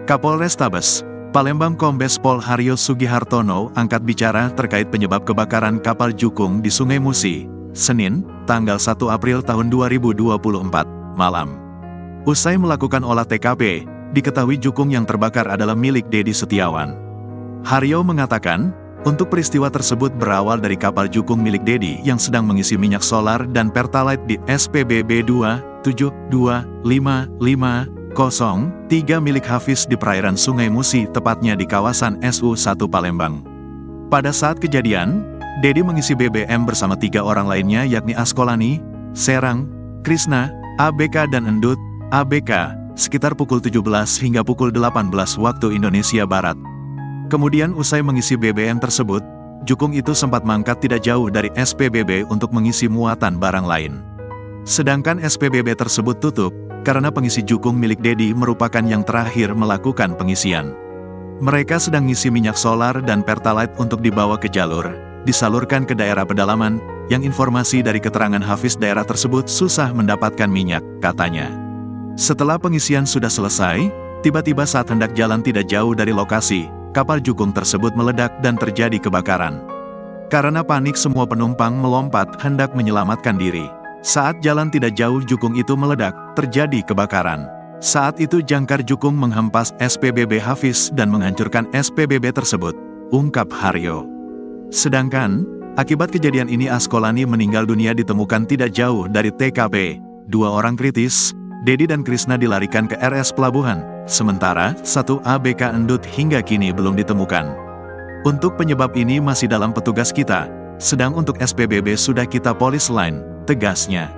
Kapolrestabes Palembang Kombes Pol Haryo Sugihartono angkat bicara terkait penyebab kebakaran kapal Jukung di Sungai Musi, Senin, tanggal 1 April tahun 2024, malam. Usai melakukan olah TKP, diketahui Jukung yang terbakar adalah milik Dedi Setiawan. Haryo mengatakan, untuk peristiwa tersebut berawal dari kapal Jukung milik Dedi yang sedang mengisi minyak solar dan pertalite di SPBB 2725503 milik Hafiz di perairan Sungai Musi, tepatnya di kawasan SU1 Palembang. Pada saat kejadian, Dedi mengisi BBM bersama 3 orang lainnya yakni Askolani, Serang, Krisna, ABK dan Endut, ABK, sekitar pukul 17 hingga pukul 18 waktu Indonesia Barat. Kemudian usai mengisi BBM tersebut, Jukung itu sempat mangkat tidak jauh dari SPBB untuk mengisi muatan barang lain. Sedangkan SPBB tersebut tutup, karena pengisi Jukung milik Dedi merupakan yang terakhir melakukan pengisian. Mereka sedang ngisi minyak solar dan pertalite untuk dibawa ke jalur, disalurkan ke daerah pedalaman, yang informasi dari keterangan Hafiz daerah tersebut susah mendapatkan minyak, katanya. Setelah pengisian sudah selesai, tiba-tiba saat hendak jalan tidak jauh dari lokasi, kapal Jukung tersebut meledak dan terjadi kebakaran. Karena panik semua penumpang melompat hendak menyelamatkan diri. Saat jalan tidak jauh Jukung itu meledak, terjadi kebakaran. Saat itu jangkar Jukung menghempas SPBB Hafiz dan menghancurkan SPBB tersebut, ungkap Haryo. Sedangkan, akibat kejadian ini Askolani meninggal dunia ditemukan tidak jauh dari TKP. 2 orang kritis, Dedi dan Krisna dilarikan ke RS Pelabuhan, sementara 1 ABK Endut hingga kini belum ditemukan. Untuk penyebab ini masih dalam petugas kita, sedang untuk SPBB sudah kita polis line, tegasnya.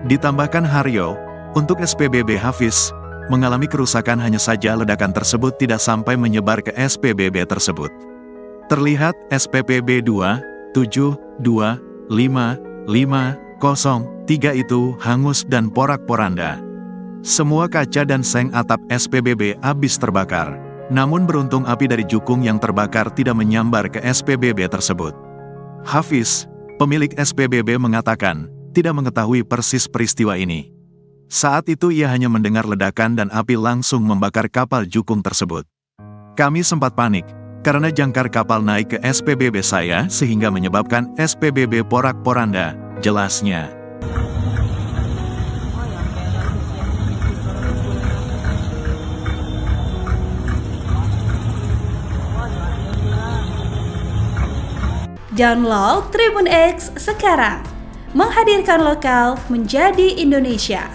Ditambahkan Haryo, untuk SPBB Hafiz, mengalami kerusakan hanya saja ledakan tersebut tidak sampai menyebar ke SPBB tersebut. Terlihat SPBB 2725503 itu hangus dan porak-poranda. Semua kaca dan seng atap SPBB habis terbakar. Namun beruntung api dari Jukung yang terbakar tidak menyambar ke SPBB tersebut. Hafiz, pemilik SPBB mengatakan, tidak mengetahui persis peristiwa ini. Saat itu ia hanya mendengar ledakan dan api langsung membakar kapal Jukung tersebut. Kami sempat panik, karena jangkar kapal naik ke SPBB saya sehingga menyebabkan SPBB porak-poranda, jelasnya. Download Tribun X sekarang, menghadirkan lokal menjadi Indonesia.